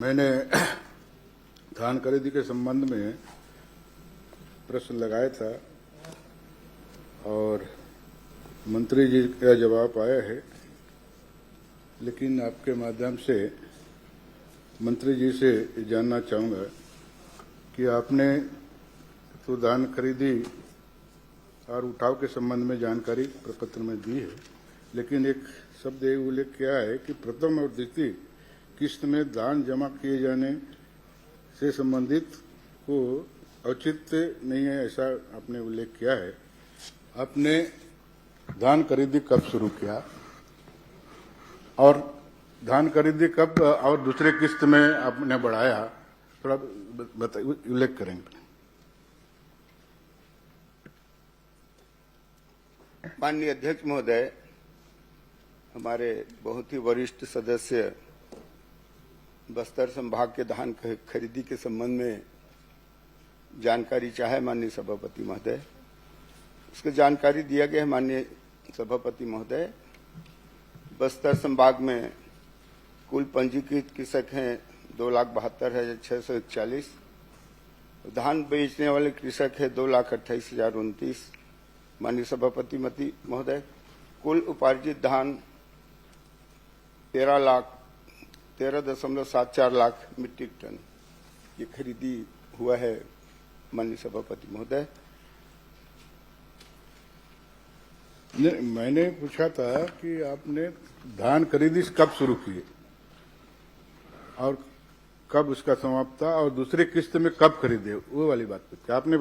मैंने धान खरीदी के संबंध में प्रश्न लगाया था और मंत्री जी का जवाब आया है, लेकिन आपके माध्यम से मंत्री जी से जानना चाहूँगा कि आपने तो धान खरीदी और उठाव के संबंध में जानकारी प्रपत्र में दी है, लेकिन एक शब्द ये उल्लेख किया है कि प्रथम और द्वितीय किस्त में धान जमा किए जाने से संबंधित को औचित्य नहीं है, ऐसा आपने उल्लेख किया है। आपने धान खरीदी कब शुरू किया और धान खरीदी कब और दूसरे किस्त में आपने बढ़ाया, थोड़ा उल्लेख करेंगे। माननीय अध्यक्ष महोदय, हमारे बहुत ही वरिष्ठ सदस्य बस्तर संभाग के धान खरीदी के संबंध में जानकारी चाहे माननीय सभापति महोदय, उसको जानकारी दिया गया है। माननीय सभापति महोदय, बस्तर संभाग में कुल पंजीकृत कृषक हैं 2,72,641। धान बेचने वाले कृषक है 2,28,029। माननीय सभापति महोदय, कुल उपार्जित धान 13.74 लाख मीट्रिक टन ये खरीदी हुआ है। माननीय सभापति महोदय, मैंने पूछा था कि आपने धान खरीदी कब शुरू की और कब उसका समाप्त था और दूसरे किस्त में कब खरीदे, वो वाली बात पूछी। आपने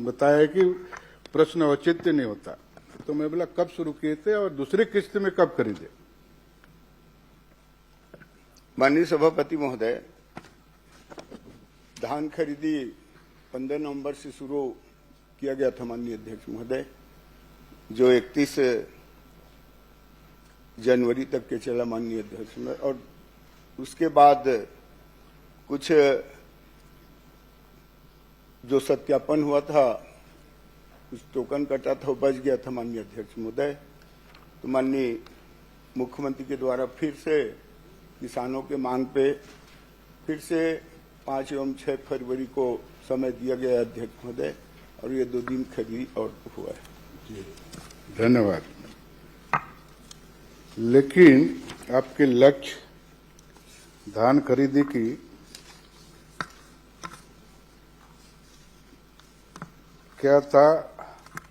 बताया कि प्रश्न औचित्य नहीं होता, तो मैं बोला कब शुरू किए थे और दूसरे किस्त में कब खरीदे। माननीय सभापति महोदय, धान खरीदी 15 नवंबर से शुरू किया गया था माननीय अध्यक्ष महोदय, जो 31 जनवरी तक के चला माननीय अध्यक्ष महोदय, और उसके बाद कुछ जो सत्यापन हुआ था, कुछ टोकन कटा था, वो बच गया था माननीय अध्यक्ष महोदय। तो माननीय मुख्यमंत्री के द्वारा फिर से किसानों के मांग पे फिर से 5 एवं 6 फरवरी को समय दिया गया अध्यक्ष महोदय, और ये 2 दिन खरीदी और हुआ है। धन्यवाद। लेकिन आपके लक्ष्य धान खरीदी की क्या था,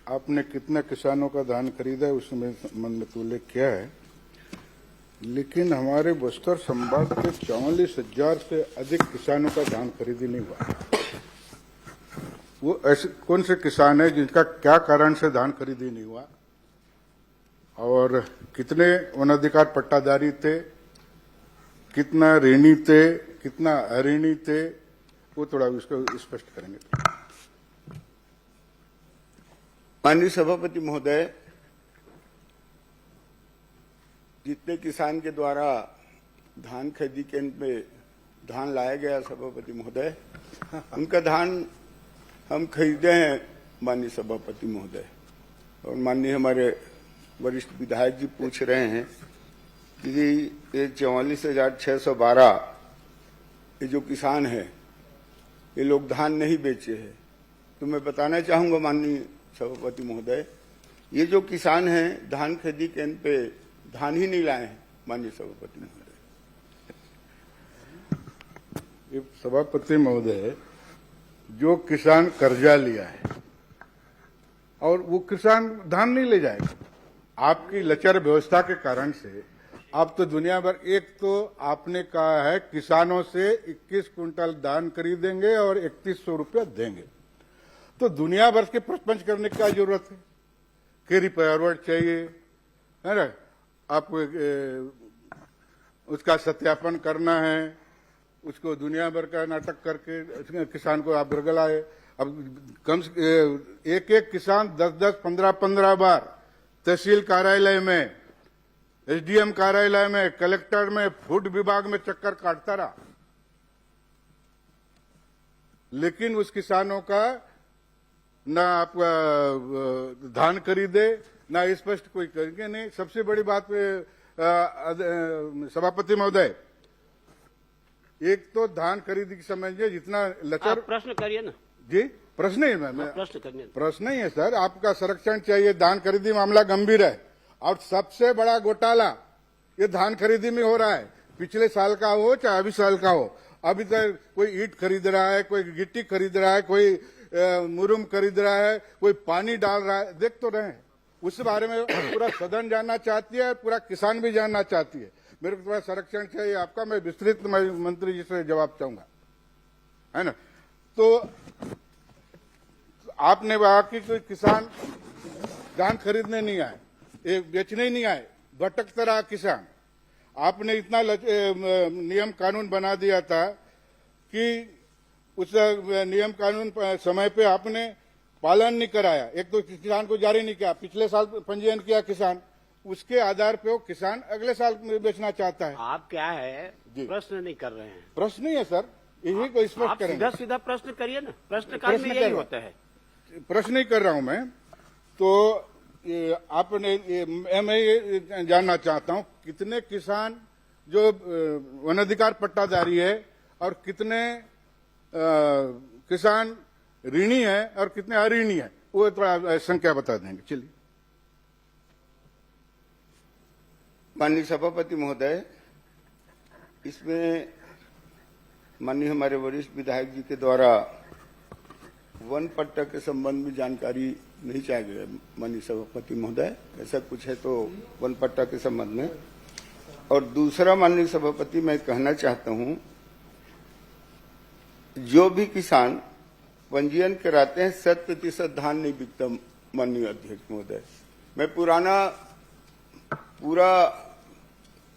आपने कितने किसानों का धान खरीदा है उसमें मन में उल्लेख किया है, लेकिन हमारे बस्तर संभाग के 44,000 से अधिक किसानों का धान खरीदी नहीं हुआ। वो ऐसे कौन से किसान है जिनका क्या कारण से धान खरीदी नहीं हुआ, और कितने वनाधिकार पट्टाधारी थे, कितना ऋणी थे, कितना अऋणी थे, वो थोड़ा उसको स्पष्ट करेंगे। माननीय सभापति महोदय, जितने किसान के द्वारा धान खरीदी केंद्र में धान लाया गया सभापति महोदय, उनका धान हम खरीदे हैं माननीय सभापति महोदय। और माननीय हमारे वरिष्ठ विधायक जी पूछ रहे हैं कि ये 44,612 ये जो किसान है, ये लोग धान नहीं बेचे हैं। तो मैं बताना चाहूंगा माननीय सभापति महोदय, ये जो किसान हैं धान खरीदी केंद्र पे धान ही नहीं लाए हैं माननीय सभापति महोदय। सभापति महोदय, जो किसान कर्जा लिया है और वो किसान धान नहीं ले जाएगा, आपकी लचर व्यवस्था के कारण से आप तो दुनिया भर, एक तो आपने कहा है किसानों से 21 कुंटल धान खरीदेंगे और 3100 रुपया देंगे, तो दुनिया भर के प्रपंच करने की क्या जरूरत है। कैरी फॉरवर्ड चाहिए, है ना, आपको उसका सत्यापन करना है, उसको दुनिया भर का नाटक करके किसान को आप बरगलाए। अब कम एक किसान 10-10, 15-15 बार तहसील कार्यालय में, एसडीएम कार्यालय में, कलेक्टर में, फूड विभाग में चक्कर काटता रहा, लेकिन उस किसानों का ना आपका धान खरीदे ना स्पष्ट कोई करेंगे नहीं। सबसे बड़ी बात सभापति महोदय, एक तो धान खरीदी की समझिए जितना लचर। आप प्रश्न करिए ना। जी प्रश्न ही है मैं प्रश्न करिए। प्रश्न ही है सर, आपका संरक्षण चाहिए। धान खरीदी मामला गंभीर है और सबसे बड़ा घोटाला ये धान खरीदी में हो रहा है। पिछले साल का हो चाहे अभी साल का हो, अभी तक कोई ईंट खरीद रहा है, कोई गिट्टी खरीद रहा है, कोई मुरुम खरीद रहा है, कोई पानी डाल रहा है, देख तो रहे हैं। उस बारे में पूरा सदन जानना चाहती है, पूरा किसान भी जानना चाहती है। मेरे को थोड़ा संरक्षण चाहिए आपका। मैं विस्तृत मंत्री जी से जवाब चाहूंगा, है ना। तो आपने कहा कि कोई किसान धान खरीदने नहीं आए, बेचने ही नहीं आए, भटकता रहा किसान। आपने इतना नियम कानून बना दिया था कि उस नियम कानून समय पे आपने पालन नहीं कराया। एक तो किसान को जारी नहीं किया, पिछले साल पंजीयन किया किसान, उसके आधार पे वो किसान अगले साल बेचना चाहता है। आप क्या है प्रश्न नहीं कर रहे हैं। प्रश्न ही है सर, यही को स्पष्ट करें। सीधा सीधा प्रश्न करिए ना, प्रश्नकाल में यही होता है। प्रश्न ही कर रहा हूं मैं। तो आपने मैं ये जानना चाहता हूं कितने किसान जो वन अधिकार पट्टाधारी है और कितने किसान ऋणी है और कितने अऋणी है, वो थोड़ा संख्या बता देंगे। चलिए। माननीय सभापति महोदय, इसमें माननीय हमारे वरिष्ठ विधायक जी के द्वारा वन पट्टा के संबंध में जानकारी नहीं चाहिए माननीय सभापति महोदय, ऐसा कुछ है तो वन पट्टा के संबंध में। और दूसरा माननीय सभापति, मैं कहना चाहता हूं, जो भी किसान पंजीयन कराते हैं 100% धान नहीं बिकता माननीय अध्यक्ष महोदय। मैं पूरा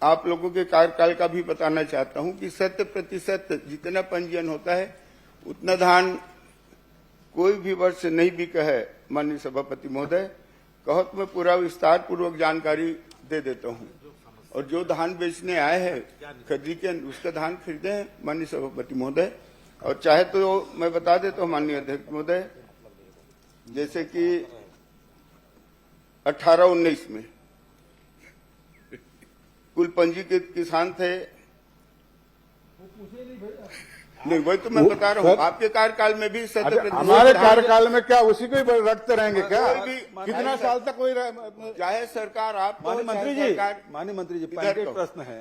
आप लोगों के कार्यकाल का भी बताना चाहता हूं कि 100% जितना पंजीयन होता है उतना धान कोई भी वर्ष नहीं बिका है माननीय सभापति महोदय। कहो तो मैं पूरा विस्तार पूर्वक जानकारी दे देता हूं। और जो धान बेचने आए हैं खरीदी के, उसका धान खरीदे हैं माननीय सभापति महोदय। और चाहे तो मैं बता देता हूं माननीय अध्यक्ष महोदय, जैसे कि 18-19 में कुल पंजीकृत किसान थे, नहीं वही तो मैं बता रहा हूँ। आपके कार्यकाल में भी 100%। हमारे कार्यकाल में क्या उसी को ही रखते रहेंगे क्या? कितना साल तक कोई चाहे सरकार आप माननीय मंत्री जी पहले प्रश्न है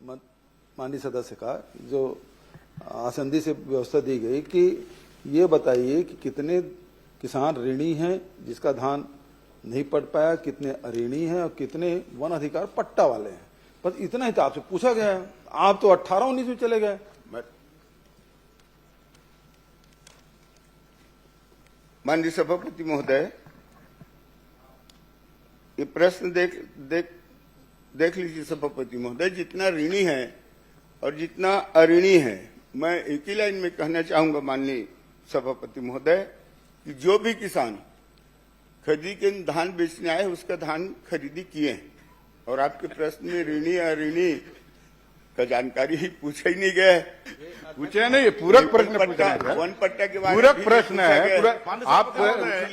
माननीय सदस्य का, जो आसंदी से व्यवस्था दी गई कि ये बताइए कि कितने किसान ऋणी हैं जिसका धान नहीं पट पाया, कितने अऋणी हैं और कितने वन अधिकार पट्टा वाले हैं। बस इतना ही तो आपसे पूछा गया है। आप तो 18-19 में चले गए। माननीय सभापति महोदय, ये प्रश्न देख लीजिए सभापति महोदय, जितना ऋणी है और जितना अऋणी है, मैं एक ही लाइन में कहना चाहूंगा माननीय सभापति महोदय कि जो भी किसान खरीदी के धान बेचने आए उसका धान खरीदी किए हैं। और आपके प्रश्न में ऋणी अऋणी का जानकारी ही पूछा ही नहीं गया है। पूछे नहीं, पूरक प्रश्न वन पट्टा के बारे में पूरक प्रश्न है। आप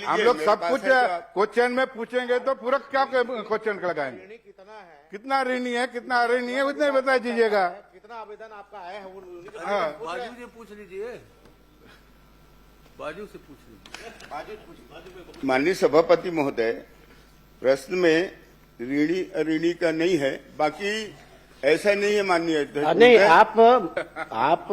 हम लोग सब कुछ क्वेश्चन में पूछेंगे तो पूरक क्या क्वेश्चन लगाएंगे? कितना ऋणी है कितना अऋणी है उतने बता दीजिएगा। कितना आवेदन आपका आया है वो बाजू से पूछ लीजिए, बाजू से पूछ लीजिए। माननीय सभापति महोदय, प्रश्न में ऋणी अऋणी का नहीं है, बाकी ऐसा नहीं है माननीय अध्यक्ष। नहीं, आप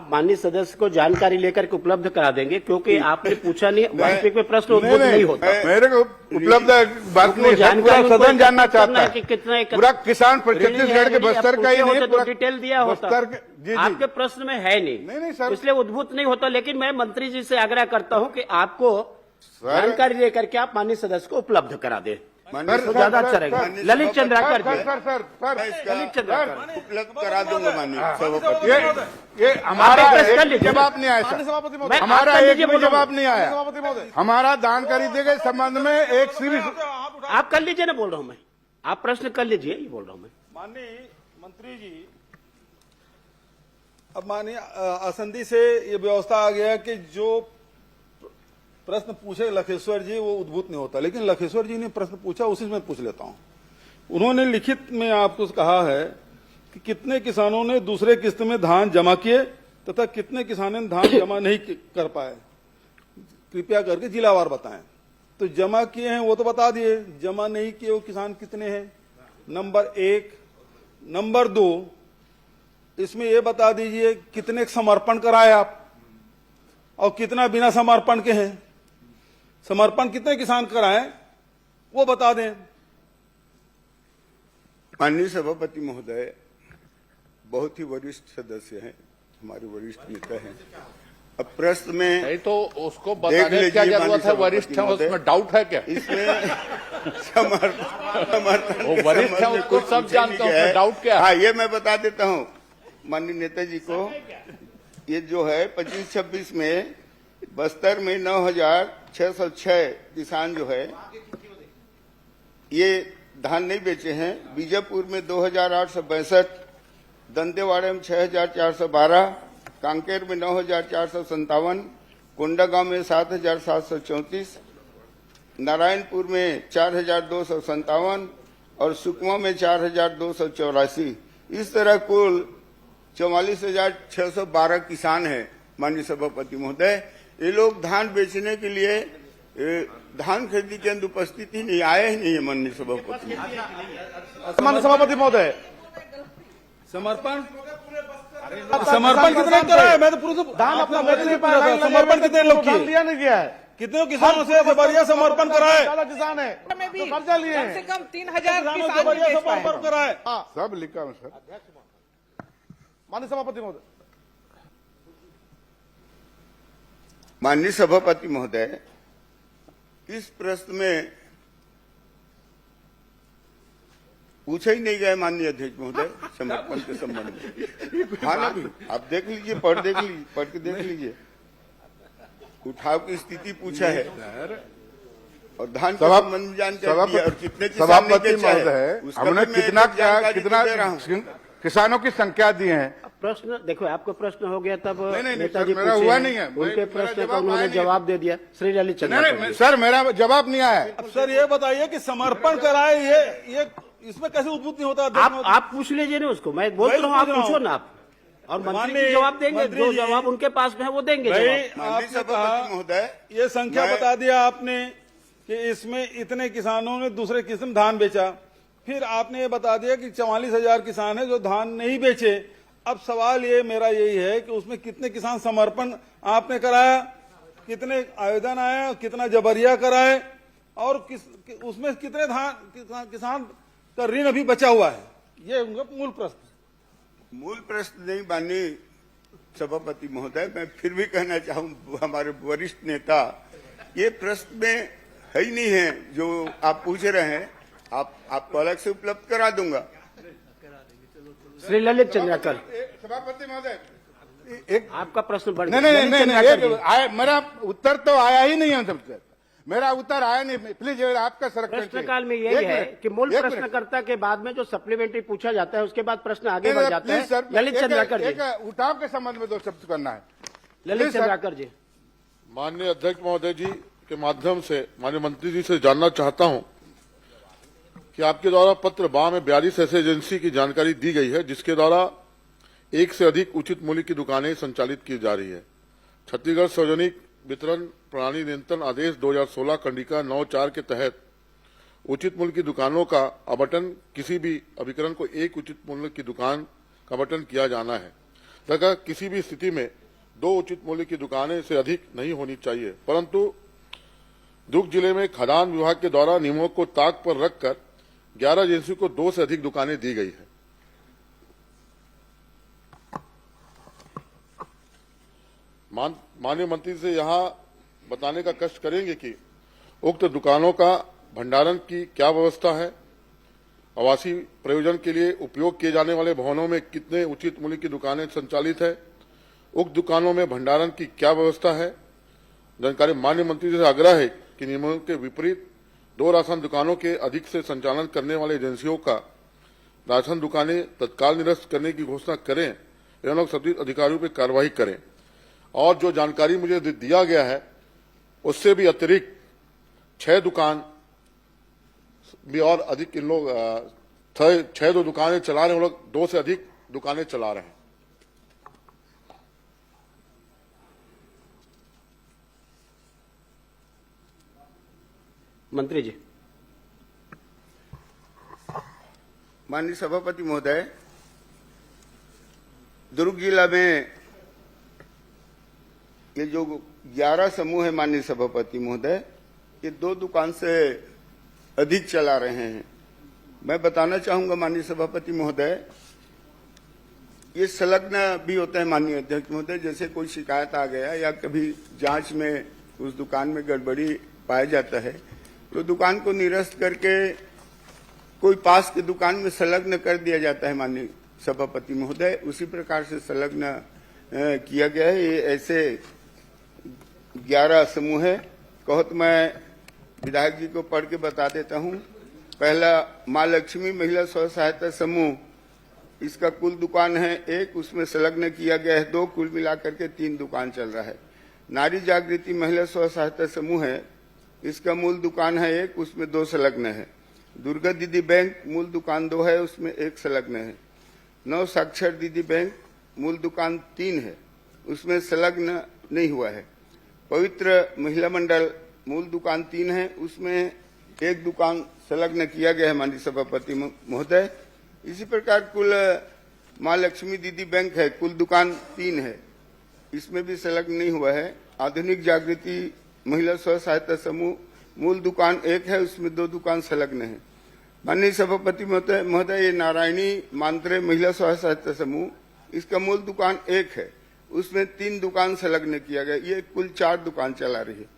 माननीय सदस्य को जानकारी लेकर के उपलब्ध करा देंगे, क्योंकि आपने पूछा नहीं, वास्तविक में प्रश्न उद्भूत नहीं होता। मेरे को उपलब्ध बात नहीं, जानकारी सदन जानना चाहता है कि कितना पूरा किसान छत्तीसगढ़ के बस्तर का ही नहीं, तो डिटेल दिया होता। जी। आपके प्रश्न में है नहीं सर, इसलिए उद्भूत नहीं होता। लेकिन मैं मंत्री जी से आग्रह करता हूं कि आपको जानकारी लेकर के आप माननीय सदस्य को उपलब्ध करा दे, तो ज्यादा अच्छा रहेगा। ललित चंद्राकर जी, ललित चंद्राकर उपलब्ध करा दूंगा माननीय सभापति। ये हमारा कर लीजिए। जवाब नहीं आया, हमारा एक भी जवाब नहीं आया। हमारा दान खरीदे के संबंध में एक सीरीज आप कर लीजिए ना, बोल रहा हूं मैं, आप प्रश्न कर लीजिए, ये बोल रहा हूं मैं। माननीय मंत्री जी, अब माननीय आसंदी से ये व्यवस्था आ गया कि जो प्रश्न पूछे लखेश्वर जी वो उद्भूत नहीं होता, लेकिन लखेश्वर जी ने प्रश्न पूछा, उसी में पूछ लेता हूं। उन्होंने लिखित में आपको कहा है कि कितने किसानों ने दूसरे किस्त में धान जमा किए तथा कितने किसानों ने धान जमा नहीं कर पाए, कृपया करके जिलावार बताएं। तो जमा किए हैं वो तो बता दिए, जमा नहीं किए वो किसान कितने हैं, नंबर 1। नंबर 2, इसमें ये बता दीजिए कितने समर्पण कराए आप और कितना बिना समर्पण के हैं। समर्पण कितने किसान कराए वो बता दें। माननीय सभापति महोदय बहुत ही वरिष्ठ सदस्य हैं, हमारे वरिष्ठ नेता हैं। अब प्रश्न में नहीं तो उसको देख बताने की क्या लीजिए जरूरत है? माननीय वरिष्ठ है, सभापति उसमें डाउट है क्या? इसमें समर्थन वो के वरिष्ठ है, संबंध में उसको कुछ सब पूछे जानते नहीं हैं, उसमें है। डाउट क्या है? हाँ, ये मैं बता देता हूँ माननीय नेताजी को। ये जो है 25-26 में बस्तर में 9,606 किसान जो है ये धान नहीं बेचे हैं। बीजापुर में 2,862, दंतेवाड़े में 6,412, कांकेर में 9,457, कोंडागांव में 7,734, नारायणपुर में 4,257 और सुकमा में 4,284। इस तरह कुल 44,612 किसान हैं माननीय सभापति महोदय। ये लोग धान बेचने के लिए धान खरीदी के अंदर उपस्थित ही नहीं, आए ही नहीं है माननीय सभापति। माननीय सभापति महोदय, समर्पण कितने कराए? मैं तो पूरा धान अपना बेच नहीं पूछा था, समर्पण कितने लोग धान किए? लिया नहीं गया है। कितने किसानों से जबरिया समर्पण कराए? ज्यादा किसान है में भी तो कब्जा लिए कम से हैं। कम 3,000 किसानों किसान से जबरिया बेच पाए। समर्पण कराए। सब लिखा है सर। माननीय सभापति महोदय, माननीय सभापति महोदय, इस प्रश्न में पूछा ही नहीं गया माननीय अध्यक्ष महोदय समर्पण के संबंध में। हाँ ना, आप देख लीजिए, पढ़ के देख लीजिए। उठाव की स्थिति पूछा है और धान के संबंध में जानकारी दी है और कितने किसान ने सभापति बेचा है महोदय, उसका हमने भी मैं कितना जानकारी दे रहा हूं। किसानों की संख्या दी है। प्रश्न देखो, आपको प्रश्न हो गया तब नहीं, नेताजी सर, मेरा पूछे हुआ हैं, नहीं है। उनके मेरा प्रश्न का जवाब उन्होंने आया नहीं। जवाब दे दिया। श्री ललित नहीं, चंद्रा नहीं, सर मेरा जवाब नहीं आया है। अब सर ये बताइए कि समर्पण कराए ये इसमें कैसे उद्भूत नहीं होता? आप पूछ लीजिए ना उसको, मैं बोल रहा हूँ, आप पूछो ना आप, और मंत्री जी जवाब देंगे। जो जवाब उनके पास में है वो देंगे भाई जवाब। माननीय आपने सभापति कहा, महोदय, ये संख्या मैं- बता दिया आपने कि इसमें इतने किसानों ने दूसरे किस्म धान बेचा। फिर आपने ये बता दिया कि 44,000 किसान है जो धान नहीं बेचे। अब सवाल ये मेरा यही है कि उसमें कितने किसान समर्पण आपने कराया, कितने आवेदन आए, कितना जबरिया कराए और उसमें कितने किसान का ऋण अभी बचा हुआ है? ये उनका मूल प्रश्न। मूल प्रश्न नहीं माननीय सभापति महोदय, मैं फिर भी कहना चाहूँ हमारे वरिष्ठ नेता, ये प्रश्न में है ही नहीं है जो आप पूछ रहे हैं। आपको अलग से उपलब्ध करा दूंगा। श्री ललित चंद्राकर, सभापति महोदय, आपका प्रश्न बढ़ नहीं गया। नहीं ललित नहीं चंद्राकर जी। नहीं, मेरा उत्तर तो आया ही नहीं है सबसे। मेरा उत्तर आया नहीं, प्लीज आपका संरक्षण प्रश्नकाल में यही है कि मूल प्रश्नकर्ता के बाद में जो सप्लीमेंट्री पूछा जाता है उसके बाद प्रश्न आगे बढ़ जाता है। ललित चंद्राकर जी, उठाव के संबंध में 2 शब्द करना है। ललित चंद्राकर जी। माननीय अध्यक्ष महोदय जी के माध्यम से माननीय मंत्री जी से जानना चाहता हूं कि आपके द्वारा पत्र 12 में 42 ऐसे एजेंसी की जानकारी दी गई है जिसके द्वारा 1 से अधिक उचित मूल्य की दुकानें संचालित की जा रही है। छत्तीसगढ़ सार्वजनिक वितरण प्रणाली नियंत्रण आदेश 2016 कंडिका 9(4) के तहत उचित मूल्य की दुकानों का आवंटन किसी भी अभिकरण को एक उचित मूल्य की दुकान का आवंटन किया जाना है तथा किसी भी स्थिति में 2 उचित मूल्य की दुकानें से अधिक नहीं होनी चाहिए। परंतु दुर्ग जिले में खदान विभाग के द्वारा नियमों को ताक पर रखकर 11 एजेंसी को 2 से अधिक दुकानें दी गई है। माननीय मंत्री से यहां बताने का कष्ट करेंगे कि उक्त दुकानों का भंडारण की क्या व्यवस्था है, आवासीय प्रयोजन के लिए उपयोग किए जाने वाले भवनों में कितने उचित मूल्य की दुकानें संचालित है, उक्त दुकानों में भंडारण की क्या व्यवस्था है। जानकारी माननीय मंत्री जी से आग्रह है कि नियमों के विपरीत 2 राशन दुकानों के अधिक से संचालन करने वाले एजेंसियों का राशन दुकानें तत्काल निरस्त करने की घोषणा करें एवं संबंधित अधिकारियों पर कार्रवाई करें। और जो जानकारी मुझे दिया गया है उससे भी अतिरिक्त 6 दुकान भी और अधिक इन लोग छह दो दुकानें चला रहे हैं, वो लोग 2 से अधिक दुकानें चला रहे हैं। मंत्री जी। माननीय सभापति महोदय, दुर्ग जिला में ये जो 11 समूह है माननीय सभापति महोदय, ये 2 दुकान से अधिक चला रहे हैं। मैं बताना चाहूंगा माननीय सभापति महोदय, ये संलग्न भी होता है माननीय अध्यक्ष महोदय। जैसे कोई शिकायत आ गया या कभी जांच में उस दुकान में गड़बड़ी पाया जाता है, तो दुकान को निरस्त करके कोई पास की दुकान में संलग्न कर दिया जाता है माननीय सभापति महोदय। उसी प्रकार से संलग्न किया गया है। ये ऐसे 11 समूह है। कहो तो मैं विधायक जी को पढ़ के बता देता हूं। पहला मां लक्ष्मी महिला स्व सहायता समूह, इसका कुल दुकान है 1, उसमें संलग्न किया गया है 2, कुल मिलाकर के 3 दुकान चल रहा है। नारी जागृति महिला स्व सहायता समूह है, इसका मूल दुकान है 1, उसमें 2 संलग्न है। दुर्गा दीदी बैंक मूल दुकान 2 है, उसमें 1 संलग्न है। नव साक्षर दीदी बैंक मूल दुकान 3 है, उसमें संलग्न नहीं हुआ है। पवित्र महिला मंडल मूल दुकान 3 है, उसमें 1 दुकान संलग्न किया गया है माननीय सभापति महोदय। इसी प्रकार कुल मां लक्ष्मी दीदी बैंक है, कुल दुकान 3 है, इसमें भी संलग्न नहीं हुआ है। आधुनिक जागृति महिला स्व सहायता समूह मूल दुकान 1 है, उसमें 2 दुकान संलग्न है। माननीय सभापति महोदय, ये नारायणी मांत्रे महिला स्व सहायता समूह, इसका मूल दुकान 1 है, उसमें 3 दुकान संलग्न किया गया। ये कुल 4 दुकान चला रही है।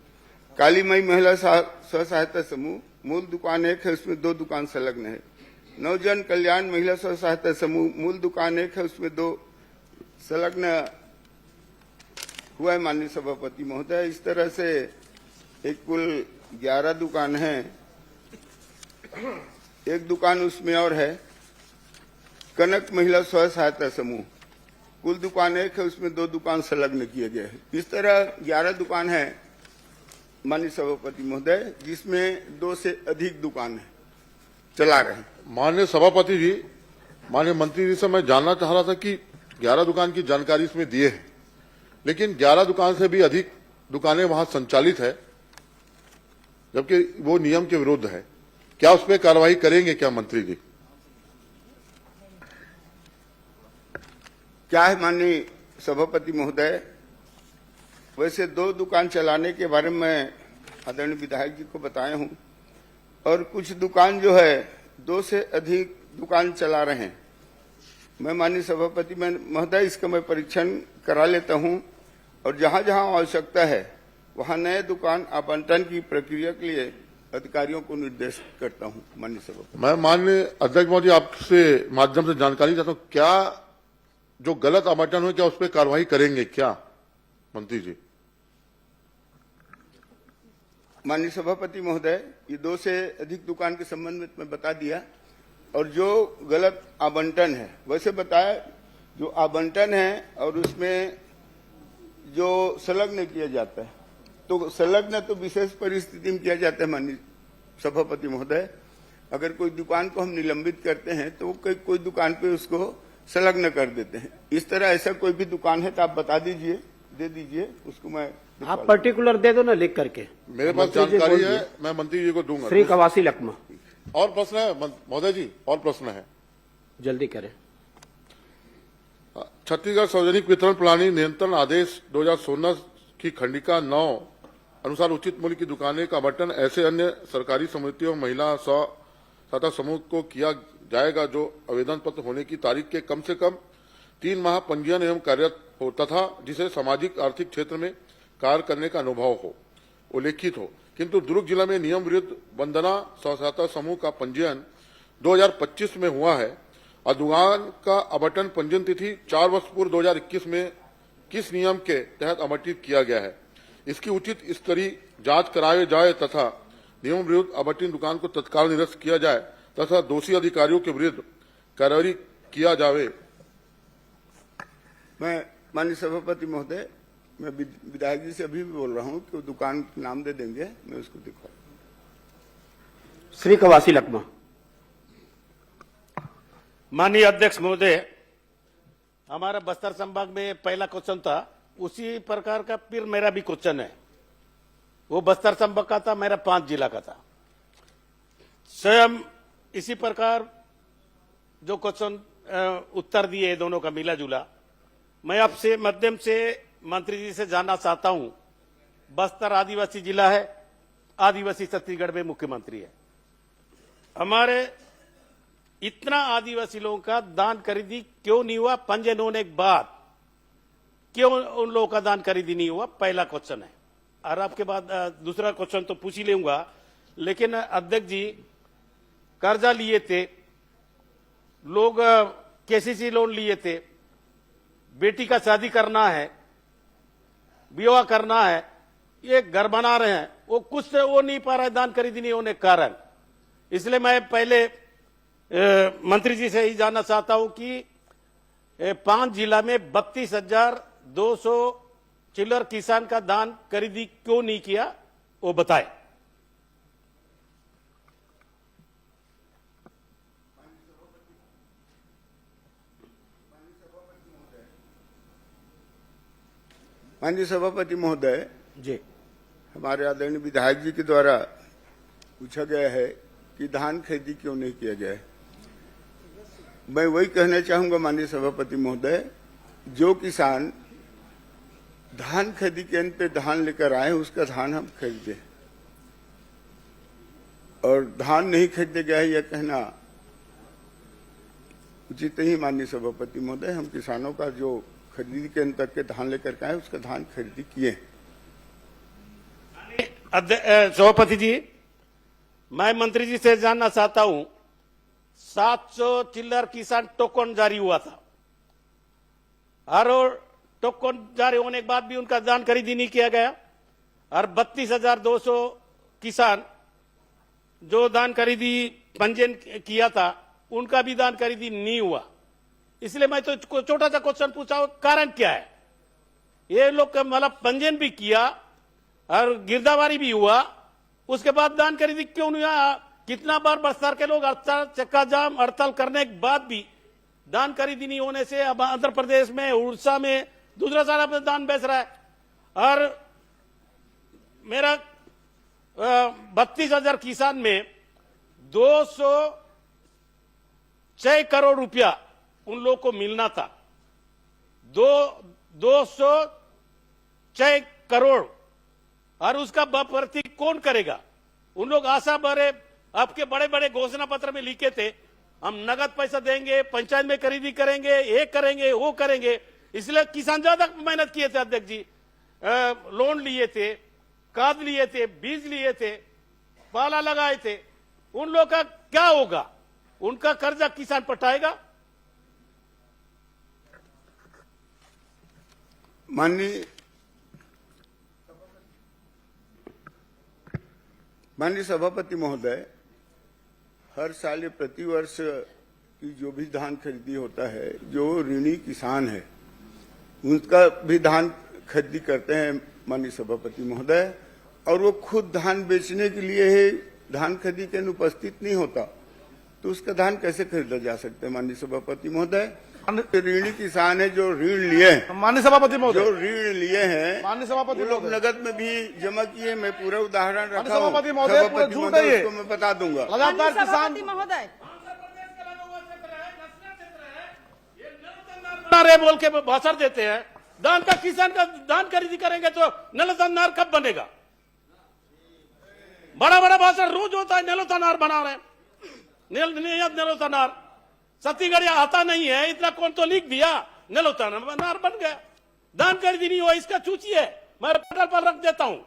काली मई महिला स्व सहायता समूह मूल दुकान 1 है, उसमें 2 दुकान संलग्न है। नवजन कल्याण महिला स्व सहायता समूह मूल दुकान 1 है, उसमें 2 संलग्न हुआ है माननीय सभापति महोदय। इस तरह से एक कुल 11 दुकान है। एक दुकान उसमें और है कनक महिला स्व सहायता समूह, कुल दुकान 1 है, उसमें 2 दुकान संलग्न किए गए हैं। इस तरह 11 दुकान है माननीय सभापति महोदय, जिसमें 2 से अधिक दुकान है चला रहे हैं। माननीय सभापति जी, माननीय मंत्री जी से मैं जानना चाह रहा था कि 11 दुकान की जानकारी इसमें दिए है, लेकिन 11 दुकान से भी अधिक दुकानें वहां संचालित है, जबकि वो नियम के विरुद्ध है। क्या उस पर कार्रवाई करेंगे क्या मंत्री जी? क्या है माननीय सभापति महोदय, वैसे 2 दुकान चलाने के बारे में मैं आदरणीय विधायक जी को बताया हूं, और कुछ दुकान जो है 2 से अधिक दुकान चला रहे हैं। मैं माननीय सभापति महोदय, इसका मैं परीक्षण करा लेता हूं, और जहां जहां आवश्यकता है वहां नए दुकान आवंटन की प्रक्रिया के लिए अधिकारियों को निर्देश करता हूं माननीय सभापति। मैं माननीय अध्यक्ष महोदय आपसे माध्यम से जानकारी चाहता हूं, क्या जो गलत आवंटन हो क्या उस पर कार्रवाई करेंगे क्या मंत्री जी? माननीय सभापति महोदय, ये 2 से अधिक दुकान के संबंध में मैं बता दिया, और जो गलत आवंटन है वैसे बताया, जो आवंटन है और उसमें जो संलग्न किया जाता है, तो संलग्न तो विशेष परिस्थिति में किया जाता है माननीय सभापति महोदय। अगर कोई दुकान को हम निलंबित करते हैं तो कोई दुकान पे उसको संलग्न कर देते हैं। इस तरह ऐसा कोई भी दुकान है तो आप बता दीजिए, दे दीजिए उसको। मैं आप पर्टिकुलर दे दो ना लिख करके। मेरे पास जानकारी है, मैं मंत्री जी को दूंगा। श्री कवासी लकमा। और प्रश्न है महोदय जी? और प्रश्न है? जल्दी करें। छत्तीसगढ़ सार्वजनिक वितरण प्रणाली नियंत्रण आदेश 2016 की खंडिका 9 अनुसार उचित मूल्य की दुकानें का आवंटन ऐसे अन्य सरकारी समितियों महिला स्व सहायता समूह को किया जाएगा जो आवेदन पत्र होने की तारीख के कम से कम 3 माह पंजीयन एवं कार्यरत हो तथा जिसे सामाजिक आर्थिक क्षेत्र में कार्य करने का अनुभव हो, उल्लेखित हो। किंतु दुर्ग जिला में नियम विरुद्ध वंदना स्व सहायता समूह का पंजीयन 2025 में हुआ है और दुकान का आवंटन पंजीयन तिथि 4 वर्ष पूर्व 2021 में किस नियम के तहत आवंटित किया गया है, इसकी उचित स्तरीय जांच कराई जाए तथा नियम विरुद्ध आवंटित दुकान को तत्काल निरस्त किया जाए तथा दोषी अधिकारियों के विरुद्ध कार्रवाई किया जाए। मैं माननीय सभापति महोदय, मैं विधायक जी से अभी भी बोल रहा हूं कि वो दुकान नाम दे देंगे, मैं उसको दिखा। श्री कवासी लकमा। माननीय अध्यक्ष महोदय, हमारा बस्तर संभाग में पहला क्वेश्चन था, उसी प्रकार का फिर मेरा भी क्वेश्चन है। वो बस्तर संभाग का था, मेरा 5 जिला का था। स्वयं इसी प्रकार जो क्वेश्चन उत्तर दिए दोनों का मिला जुला, मैं आपसे माध्यम से मंत्री जी से जानना चाहता हूं। बस्तर आदिवासी जिला है, आदिवासी छत्तीसगढ़ में मुख्यमंत्री है। हमारे इतना आदिवासी लोगों का दान खरीदी क्यों नहीं हुआ? पंजीयन होने के बाद क्यों उन लोगों का दान खरीदी नहीं हुआ? पहला क्वेश्चन है। और आपके बाद दूसरा क्वेश्चन तो पूछ ही लूंगा, लेकिन अध्यक्ष जी, कर्जा लिए थे लोग, केसीसी लोन लिए थे, बेटी का शादी करना है, विवाह करना है, ये घर बना रहे हैं, वो कुछ से वो नहीं पा रहा है दान खरीदी नहीं होने के कारण। इसलिए मैं पहले मंत्री जी से ही जानना चाहता हूं कि 5 जिला में 32,200 चिल्लर किसान का दान खरीदी क्यों नहीं किया, वो बताएं। माननीय सभापति महोदय, जी, हमारे आदरणीय विधायक जी के द्वारा पूछा गया है कि धान खरीदी क्यों नहीं किया गया है। मैं वही कहना चाहूंगा माननीय सभापति महोदय, जो किसान धान खरीदी केंद्र पे धान लेकर आए उसका धान हम खरीदे, और धान नहीं खरीदे गया है यह कहना उचित नहीं। माननीय सभापति महोदय, हम किसानों का जो खरीदी केंद्र तक के धान लेकर के आए उसका धान खरीदी किए। सभापति जी, मैं मंत्री जी से जानना चाहता हूं, 700 चिल्लर किसान टोकन जारी हुआ था, और टोकन जारी होने के बाद भी उनका दान खरीदी नहीं किया गया, और 32,200 किसान जो दान खरीदी पंजीयन किया था उनका भी दान खरीदी नहीं हुआ। इसलिए मैं तो छोटा सा क्वेश्चन पूछा, कारण क्या है? ये लोग मतलब पंजीयन भी किया और गिरदावरी भी हुआ, उसके बाद दान खरीदी क्यों नहीं हुआ? कितना बार बस्तर के लोग हड़ताल, चक्का जाम, हड़ताल करने के बाद भी दान खरीदी नहीं होने से अब आंध्र प्रदेश में, उड़ीसा में दूसरा सारा दान बेच रहा है। और मेरा 32,000 किसान में 206 करोड़ रुपया उन लोगों को मिलना था। 206 करोड़, और उसका भर्ती कौन करेगा? उन लोग आशा भरे आपके बड़े बड़े घोषणा पत्र में लिखे थे, हम नगद पैसा देंगे, पंचायत में खरीदी करेंगे, ये करेंगे, वो करेंगे। इसलिए किसान ज्यादा मेहनत किए थे अध्यक्ष जी, लोन लिए थे, खाद लिए थे, बीज लिए थे, पाला लगाए थे। उन लोग का क्या होगा? उनका कर्जा किसान पटाएगा? माननीय सभापति महोदय, हर साल ये प्रतिवर्ष की जो भी धान खरीदी होता है, जो ऋणी किसान है उनका भी धान खरीदी करते हैं माननीय सभापति महोदय, और वो खुद धान बेचने के लिए ही धान खरीदी के उपस्थित नहीं होता, तो उसका धान कैसे खरीदा जा सकता है? माननीय सभापति महोदय, ऋणी किसान है जो ऋण लिए हैं, माननीय सभापति महोदय, जो ऋण लिए हैं, माननीय सभापति वो लोग महोदय, नगद में भी जमा किए। मैं पूरा उदाहरण रखा हूं, सभापति महोदय, पूरा झूठ है ये। उसको मैं बता दूंगा। लगातार किसान सभापति महोदय, रहे बोल के भाषण देते हैं, दान का किसान का दान खरीदी करेंगे तो नलतनार कब बनेगा? बड़ा बड़ा भाषण रोज होता है, नलतनार बना रहे हैं, नलतनार छत्तीसगढ़ आता नहीं है, इतना कौन तो लिख दिया, नलतनार बन गया। दान खरीदी नहीं हुआ, इसका चूची है। मैं पोर्टल पर रख देता हूं।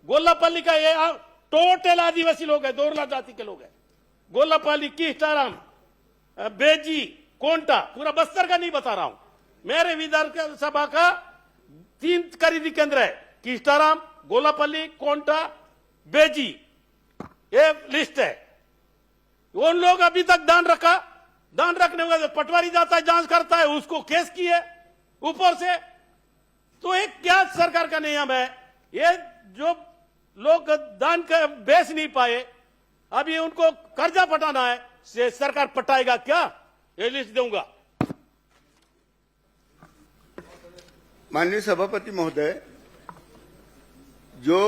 गोल्लापल्ली का ये टोटल आदिवासी लोग है, दोरला जाति के लोग है। गोल्लापल्ली, किस्टाराम, बेजी, कोंटा, पूरा बस्तर का नहीं बता रहा हूं। मेरे विधानसभा का 3 खरीदी केंद्र है, किस्टाराम, गोलापल्ली, कोंटा, बेजी, ये लिस्ट है। उन लोग अभी तक दान रखा, दान रखने के बाद पटवारी जाता है, जांच करता है, उसको केस किए ऊपर से। तो एक क्या सरकार का नियम है? ये जो लोग दान बेच नहीं पाए, अभी उनको कर्जा पटाना है, से सरकार पटाएगा क्या? ये लिस्ट दूंगा। माननीय सभापति महोदय, जो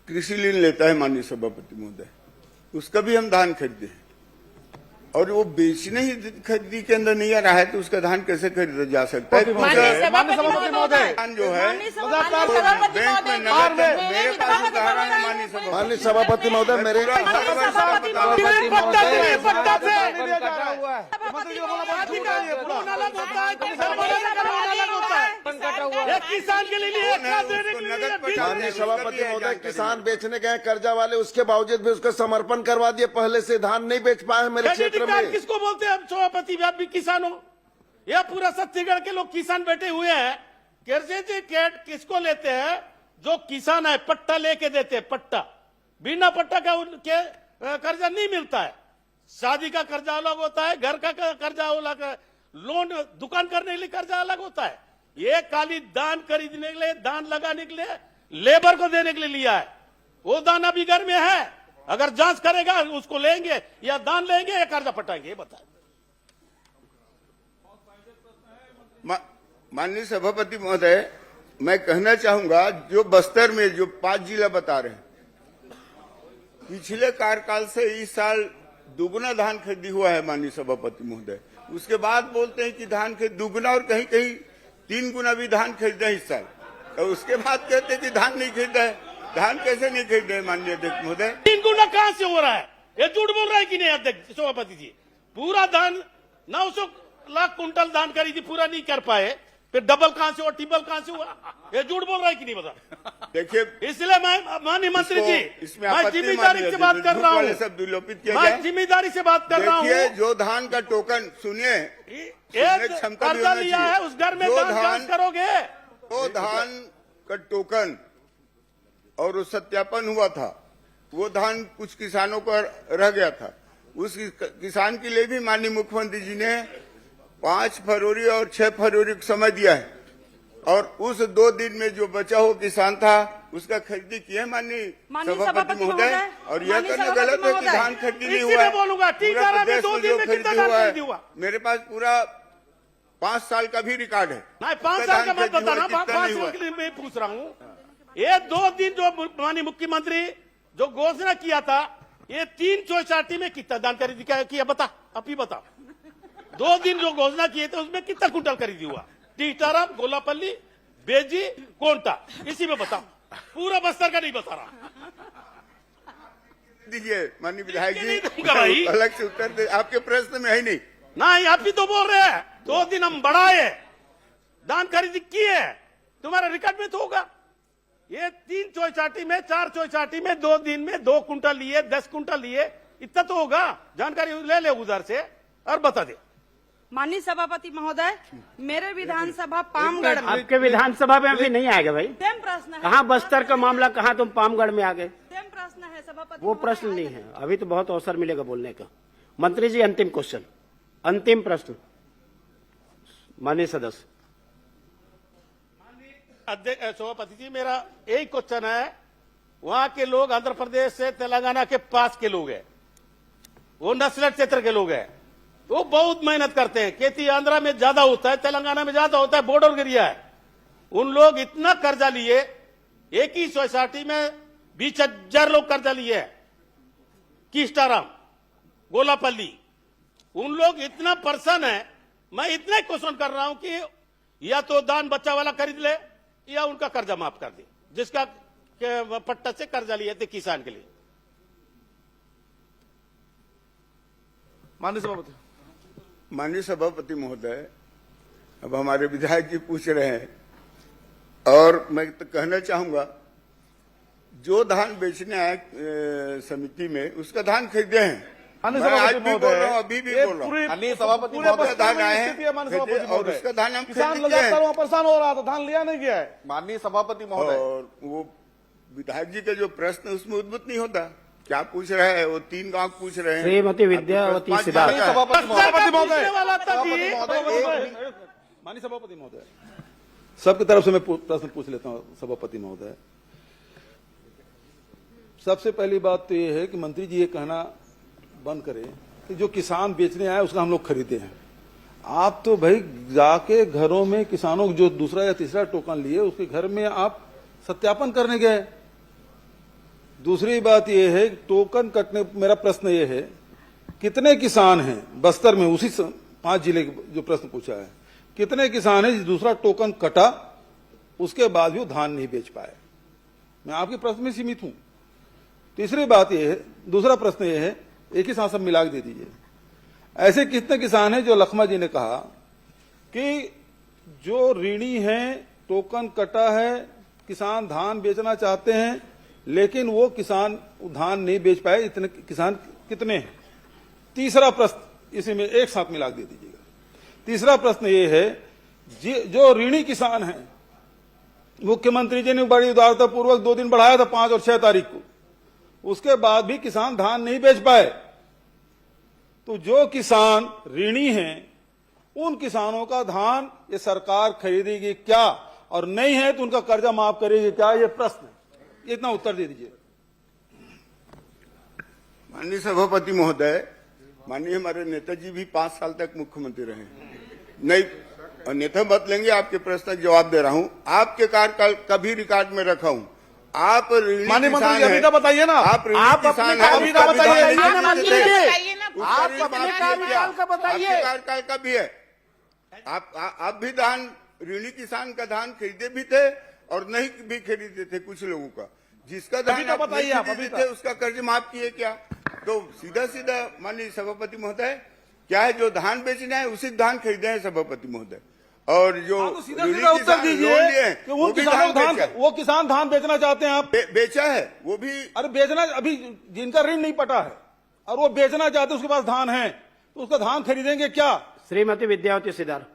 कृषि ऋण लेता है माननीय सभापति महोदय, उसका भी हम धान खरीदे हैं, और वो बेचने ही खरीदी के अंदर नहीं आ रहा है, तो उसका धान कैसे खरीदा जा सकता है? माननीय सभापति महोदय, धान जो है माननीय बैंक में नगद है। मेरे पास उदाहरण है माननीय सभापति महोदय, मेरे किसान के लिए माननीय सभापति महोदय, किसान बेचने गए कर्जा वाले, उसके बावजूद भी उसका समर्पण करवा दिए, पहले से धान नहीं बेच पाए मेरे क्षेत्र में। किसको बोलते हैं सभापति? आप भी किसान हो, यह पूरा छत्तीसगढ़ के लोग किसान बैठे हुए हैं। कर्जे किसको लेते हैं? जो किसान है, पट्टा लेके देते हैं, पट्टा। बिना पट्टा का उनके कर्जा नहीं मिलता है। शादी का कर्जा अलग होता है, घर का कर्जा अलग, लोन दुकान करने के लिए कर्जा अलग होता है। ये खाली दान खरीदने के लिए, दान लगाने के लिए, लेबर को देने के लिए लिया है। वो दान अभी घर में है, अगर जांच करेगा उसको लेंगे या दान लेंगे या कर्जा पटाएंगे, ये बताए। माननीय सभापति महोदय, मैं कहना चाहूंगा, जो बस्तर में जो 5 जिला बता रहे हैं, पिछले कार्यकाल से इस साल दुगुना धान खरीदी हुआ है माननीय सभापति महोदय। उसके बाद बोलते हैं कि धान खरीद दुगुना और कहीं कहीं 3 गुना भी धान खरीदा है इस साल, और उसके बाद कहते हैं कि धान नहीं खरीदा है। धान कैसे नहीं खरीदे हैं माननीय अध्यक्ष महोदय? 3 गुना कहां से हो रहा है? ये झूठ बोल रहा है कि नहीं अध्यक्ष सभापति जी? पूरा धान 900 लाख कुंटल धान खरीदी, पूरा नहीं कर पाए, फिर डबल कहां से हुआ, ट्रिपल कहां से हुआ? ये झूठ बोल रहा है कि नहीं बता? देखिए, इसलिए मैं माननीय मंत्री जी, इसमें मैं जिम्मेदारी से बात कर रहा हूँ, सब दुर्लोपित किया मैं गया। जिम्मेदारी से बात कर रहा हूँ। देखिए, जो धान का टोकन सुनिए, कर्जा लिया है, उस घर में जांच करोगे? वो धान का टोकन और उस सत्यापन हुआ था, वो धान कुछ किसानों पर रह गया था। उस किसान के लिए भी माननीय मुख्यमंत्री जी ने 5 फरवरी और 6 फरवरी को समय दिया है, और उस 2 दिन में जो बचा हुआ किसान था उसका खरीदी किया है माननीय सभापति महोदय। और यह कहना गलत है कि धान खरीदी नहीं हुआ है। बोलूंगा, पूरा प्रदेश में जो खरीदी हुआ है, मेरे पास पूरा 5 साल का भी रिकॉर्ड है। नहीं, 5 साल का मत बताना, 5 साल के लिए मैं पूछ रहा हूँ। ये 2 दिन जो माननीय मुख्यमंत्री जो घोषणा किया था, ये 3 चौसाठी में कितना धान खरीदी किया? बता, आप ही बता। 2 दिन जो घोषणा किए थे उसमें कितना कुंटल खरीदी हुआ? टीटाराम, गोलापल्ली, बेजी, कोंटा, इसी में बताओ। पूरा बस्तर का नहीं बता रहा। दीजिए माननीय विधायक नहीं दूंगा भाई। जी, अलग से उत्तर दे, आपके प्रश्न में है नहीं। नहीं, आप ही तो बोल रहे हैं 2 दिन हम बढ़ाए, धान खरीदी किए, तुम्हारा रिकॉर्ड में तो होगा। ये 3 चौसाठी में, 4 चौसाठी में 2 दिन में 2 कुंटल लिए, 10 कुंटल लिए, इतना तो होगा। जानकारी ले ले उधर से और बता दे। माननीय सभापति महोदय, मेरे विधानसभा पामगढ़ में आपके विधानसभा में अभी नहीं आएगा भाई। सेम प्रश्न है। कहाँ बस्तर का मामला, कहाँ तुम पामगढ़ में आ गए? सेम प्रश्न है सभापति। वो प्रश्न नहीं है, अभी तो बहुत अवसर मिलेगा बोलने का। मंत्री जी, अंतिम क्वेश्चन, अंतिम प्रश्न माननीय सदस्य। अध्यक्ष सभापति जी, मेरा यही क्वेश्चन है, वहां के लोग आंध्र प्रदेश से तेलंगाना के पास के लोग हैं, वो नस्लट क्षेत्र के लोग हैं, वो बहुत मेहनत करते हैं। खेती आंध्रा में ज्यादा होता है, तेलंगाना में ज्यादा होता है, बॉर्डर एरिया है। उन लोग इतना कर्जा लिए, एक ही सोसाइटी में 20,000 लोग कर्जा लिए हैं। किस्टाराम, गोलापल्ली, उन लोग इतना पर्सन है। मैं इतना ही क्वेश्चन कर रहा हूं कि या तो दान बच्चा वाला खरीद ले या उनका कर्जा माफ कर दे, जिसका पट्टा से कर्जा लिए थे किसान के लिए। माननीय सभापति महोदय, अब हमारे विधायक जी पूछ रहे हैं, और मैं तो कहना चाहूंगा, जो धान बेचने आए समिति में, उसका धान खरीदे हैं। मैं आज भी बोल रहा हूँ, अभी भी बोल रहा हूँ। माननीय सभापति महोदय, धान आए हैं और उसका धान हम खरीद लिए हैं। परेशान हो रहा था, धान लिया नहीं गया है। माननीय सभापति महोदय, और वो विधायक जी का जो प्रश्न उसमें उद्भुत नहीं होता। क्या पूछ रहे हैं? वो 3 गांव पूछ रहे हैं। श्रीमती विद्यावती सिद्धार्थ। माननीय सभापति महोदय, माननीय सभापति महोदय, सबकी तरफ से मैं प्रश्न पूछ लेता हूं सभापति महोदय। सबसे पहली बात तो ये है कि मंत्री जी ये कहना बंद करें जो किसान बेचने आए उसका हम लोग खरीदे हैं। आप तो भाई जाके घरों में किसानों को जो दूसरा या तीसरा टोकन लिए उसके घर में आप सत्यापन करने गए। दूसरी बात यह है टोकन कटने, मेरा प्रश्न ये है कितने किसान हैं बस्तर में, उसी 5 जिले के जो प्रश्न पूछा है, कितने किसान हैं दूसरा टोकन कटा उसके बाद भी वो धान नहीं बेच पाए? मैं आपके प्रश्न में सीमित हूं। तीसरी बात यह है, दूसरा प्रश्न यह है, एक ही साथ सब मिला के दे दीजिए, ऐसे कितने किसान हैं जो लखमा जी ने कहा कि जो ऋणी हैं, टोकन कटा है, किसान धान बेचना चाहते हैं लेकिन वो किसान धान नहीं बेच पाए, इतने किसान कितने हैं? तीसरा प्रश्न इसी में एक साथ मिला दे दीजिएगा। तीसरा प्रश्न ये है जो ऋणी किसान हैं, मुख्यमंत्री जी ने बड़ी उदारता पूर्वक 2 दिन बढ़ाया था 5 और 6 तारीख को, उसके बाद भी किसान धान नहीं बेच पाए। तो जो किसान ऋणी हैं उन किसानों का धान ये सरकार खरीदेगी क्या, और नहीं है तो उनका कर्जा माफ करेगी क्या? ये प्रश्न है, इतना उत्तर दे दीजिए। माननीय सभापति महोदय, माननीय हमारे नेताजी भी 5 साल तक मुख्यमंत्री रहे। नहीं, अन्यथा मत लेंगे, आपके प्रश्न का जवाब दे रहा हूं। आपके कार्यकाल का भी रिकॉर्ड में रखा हूं। आप माननीय मंत्री जी अभी तो बताइए ना, आप किसान हैं, अभी तो बताइए, आप अपने कार्यकाल का बताइए, आपके कार्यकाल का भी है। आप भी धान, ऋणी किसान का धान खरीदे भी थे और नहीं भी खरीदे थे कुछ लोगों का। जिसका धान तो बताइए, आप अभी थे उसका कर्ज माफ किए क्या? तो सीधा सीधा माननीय सभापति महोदय, क्या है जो धान बेचना है उसी धान खरीदे हैं सभापति महोदय, और जो तो सीधा सीधा उत्तर दीजिए कि वो किसान धान बेचना चाहते हैं, आप बेचा है वो भी। अरे बेचना, अभी जिनका ऋण नहीं पटा है और वो बेचना चाहते हैं, उसके पास धान है तो उसका धान खरीदेंगे क्या? श्रीमती विद्यावती सिद्धार्थ।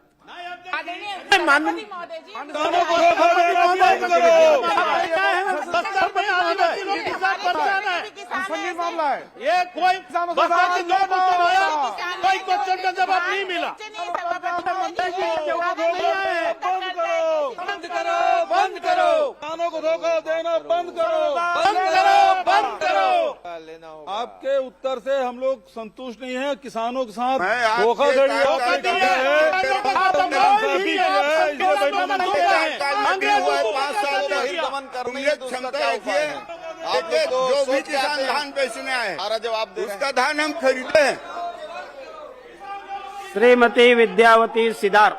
मामला है ये कोई कोई क्वेश्चन का जवाब नहीं मिला। बंद करो, किसानों को धोखा देना बंद करो, बंद करो। आपके उत्तर से हम लोग संतुष्ट नहीं हैं। किसानों के साथ मैं आपके धोखाधड़ी कार्यकाल जो भी किसान धान बेचने आए उसका धान हम खरीदे हैं। श्रीमती विद्यावती सिद्धार्थ।